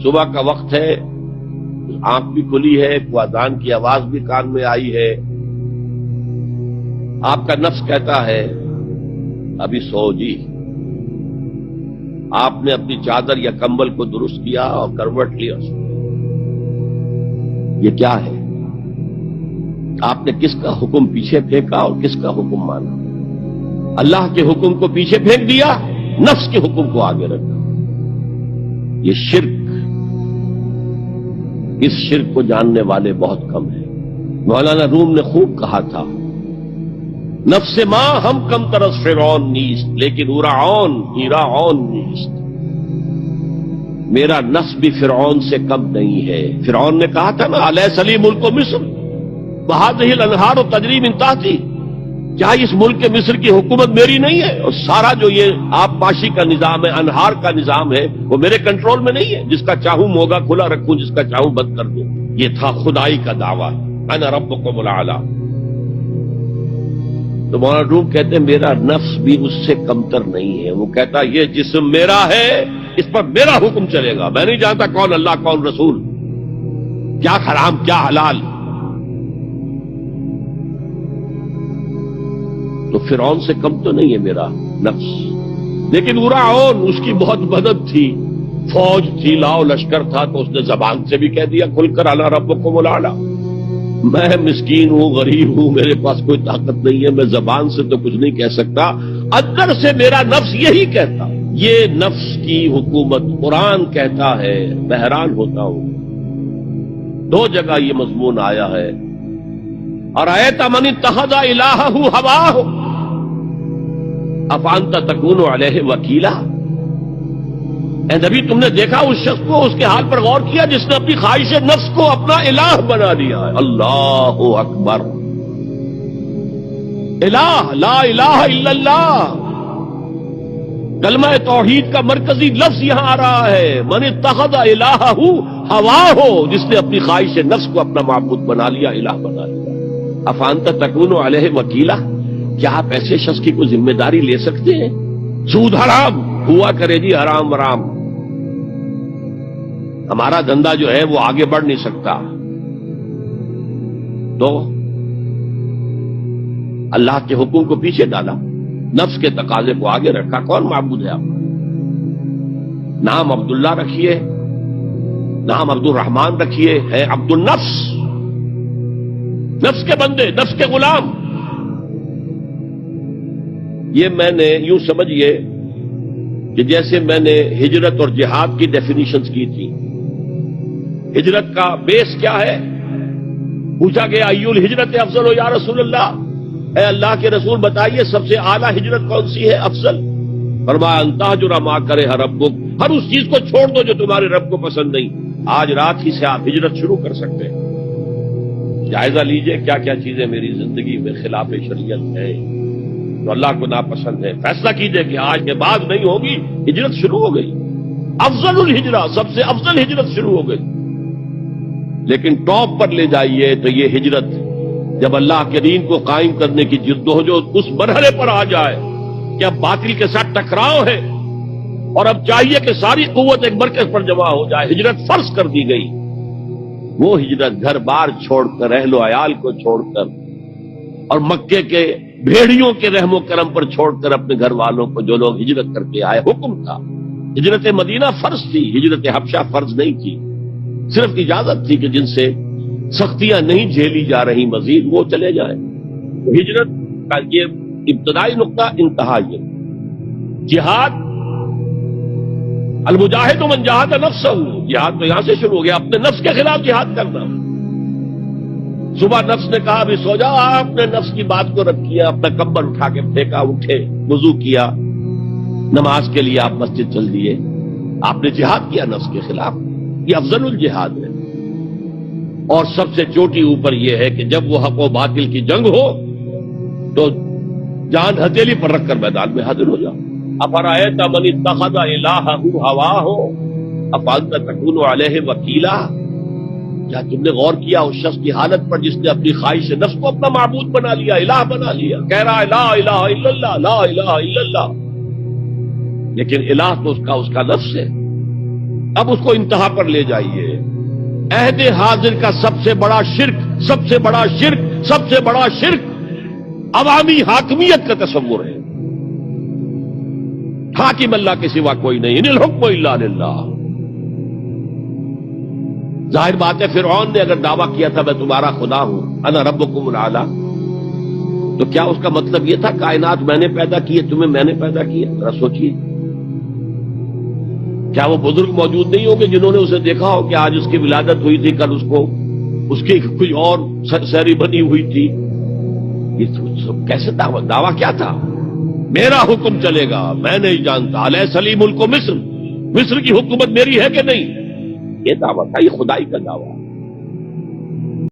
صبح کا وقت ہے، آنکھ بھی کھلی ہے، کوئی اذان کی آواز بھی کان میں آئی ہے، آپ کا نفس کہتا ہے ابھی سو جی. آپ نے اپنی چادر یا کمبل کو درست کیا اور کروٹ لیا. یہ کیا ہے؟ آپ نے کس کا حکم پیچھے پھینکا اور کس کا حکم مانا؟ اللہ کے حکم کو پیچھے پھینک دیا، نفس کے حکم کو آگے رکھا. یہ شرک، اس شرک کو جاننے والے بہت کم ہیں. مولانا روم نے خوب کہا تھا، نفس ما ہم کم ترس فرعون نیست لیکن ایراعون نیست. میرا نفس بھی فرعون سے کم نہیں ہے. فرعون نے کہا تھا نا الیس لی ملک مصر وہذہ الانہار تجری من تحتی، کیا اس ملک مصر کی حکومت میری نہیں ہے؟ اور سارا جو یہ آب پاشی کا نظام ہے، انہار کا نظام ہے، وہ میرے کنٹرول میں نہیں ہے. جس کا چاہوں موگا کھلا رکھوں، جس کا چاہوں بند کر دوں. یہ تھا خدائی کا دعویٰ، انا ربکم الاعلی. تو مولانا روم کہتے ہیں میرا نفس بھی اس سے کمتر نہیں ہے. وہ کہتا یہ جسم میرا ہے، اس پر میرا حکم چلے گا. میں نہیں جانتا کون اللہ کون رسول، کیا حرام کیا حلال. تو فرعون سے کم تو نہیں ہے میرا نفس، لیکن ایراعون اس کی بہت مدد تھی، فوج تھی، لاؤ لشکر تھا، تو اس نے زبان سے بھی کہہ دیا کھل کر انا ربکم الاعلی. میں مسکین ہوں، غریب ہوں، میرے پاس کوئی طاقت نہیں ہے، میں زبان سے تو کچھ نہیں کہہ سکتا، اندر سے میرا نفس یہی کہتا. یہ نفس کی حکومت قرآن کہتا ہے. میں حیران ہوتا ہوں، 2 جگہ یہ مضمون آیا ہے. ارأیت من اتخذ الہہ ہواہ افانت تکون علیہ وکیلا. اے نبی تم نے دیکھا اس شخص کو، اس کے حال پر غور کیا جس نے اپنی خواہش نفس کو اپنا الہ بنا لیا ہے. اللہ اکبر. الہ، لا الہ الا اللہ، کلمہ توحید کا مرکزی لفظ یہاں آ رہا ہے. من اتخذ الہہ ہواہ، جس نے اپنی خواہش نفس کو اپنا معبود بنا لیا، الہ بنا لیا. افانت تکون علیہ وکیلا، کیا آپ ایسے شخص کی کوئی ذمہ داری لے سکتے ہیں؟ سود حرام ہوا کرے جی، حرام ورام، ہمارا دھندا جو ہے وہ آگے بڑھ نہیں سکتا. تو اللہ کے حکم کو پیچھے ڈالا، نفس کے تقاضے کو آگے رکھا. کون معبود ہے آپ کا؟ نام عبداللہ رکھیے، نام عبد الرحمان رکھیے، ہے عبد النفس، نفس کے بندے، نفس کے غلام. یہ میں نے یوں سمجھیے کہ جیسے میں نے ہجرت اور جہاد کی ڈیفینیشنز کی تھی. ہجرت کا بیس کیا ہے؟ پوچھا گیا ایو الہجرت افضل یا رسول اللہ، اے اللہ کے رسول بتائیے سب سے اعلیٰ ہجرت کون سی ہے، افضل؟ فرمایا ان تہجر ما کرہ ربک، ہر اس چیز کو چھوڑ دو جو تمہارے رب کو پسند نہیں. آج رات ہی سے آپ ہجرت شروع کر سکتے ہیں. جائزہ لیجئے کیا کیا چیزیں میری زندگی میں خلاف شریعت ہے، تو اللہ کو ناپسند ہے. فیصلہ کیجئے کہ آج کے بعد نہیں ہوگی. ہجرت شروع ہو گئی، افضل الہجرہ، سب سے افضل ہجرت شروع ہو گئی. لیکن ٹاپ پر لے جائیے تو یہ ہجرت جب اللہ کے دین کو قائم کرنے کی جدوجہد اس مرحلے پر آ جائے کہ اب باطل کے ساتھ ٹکراؤ ہے اور اب چاہیے کہ ساری قوت ایک مرکز پر جمع ہو جائے، ہجرت فرض کر دی گئی. وہ ہجرت گھر بار چھوڑ کر، اہل و عیال کو چھوڑ کر، اور مکے کے بھیڑیوں کے رحم و کرم پر چھوڑ کر اپنے گھر والوں کو، جو لوگ ہجرت کر کے آئے. حکم تھا، ہجرت مدینہ فرض تھی، ہجرت حبشہ فرض نہیں تھی. صرف اجازت تھی کہ جن سے سختیاں نہیں جھیلی جا رہی مزید وہ چلے جائیں. ہجرت کا یہ ابتدائی نقطہ، انتہا یہ. جہاد، المجاہد من جاہد نفسہ، جہاد تو یہاں سے شروع ہو گیا، اپنے نفس کے خلاف جہاد کرنا. صبح نفس نے کہا ابھی سو جاؤ، آپ نے نفس کی بات کو رد کیا، اپنا کمبل اٹھا کے پھینکا، اٹھے، وضو کیا، نماز کے لیے آپ مسجد چل دیے. آپ نے جہاد کیا نفس کے خلاف. یہ افضل الجہاد ہے. اور سب سے چوٹی اوپر یہ ہے کہ جب وہ حق و باطل کی جنگ ہو تو جان ہتھیلی پر رکھ کر میدان میں حاضر ہو جاؤ. افرأیت من اتخذ الہہ ہواہ افانت تکون علیہ وکیلا. کیا تم نے غور کیا اس شخص کی حالت پر جس نے اپنی خواہش نفس کو اپنا معبود بنا لیا، الہ بنا لیا، کہہ رہا ہے لا الہ الا اللہ، لا الہ الا اللہ، لیکن الہ تو اس کا نفس ہے. اب اس کو انتہا پر لے جائیے. عہد حاضر کا سب سے بڑا شرک عوامی حاکمیت کا تصور ہے. حاکم اللہ کے سوا کوئی نہیں. ان الحکم الا للہ. ظاہر بات ہے فرعون نے اگر دعویٰ کیا تھا میں تمہارا خدا ہوں, انا ربکم الاعلی, تو کیا اس کا مطلب یہ تھا کائنات میں نے پیدا کی ہے, تمہیں میں نے پیدا کیا؟ ذرا سوچیے. کیا وہ بزرگ موجود نہیں ہوں گے جنہوں نے اسے دیکھا ہو کہ آج اس کی ولادت ہوئی تھی, کل اس کی کوئی اور سیری بنی ہوئی تھی؟ یہ کیسے دعویٰ کیا تھا؟ میرا حکم چلے گا, میں نہیں جانتا. علیہ ملک مصر کی حکومت میری ہے کہ نہیں؟ یہ دعویٰ تھا, یہ خدائی کا دعویٰ.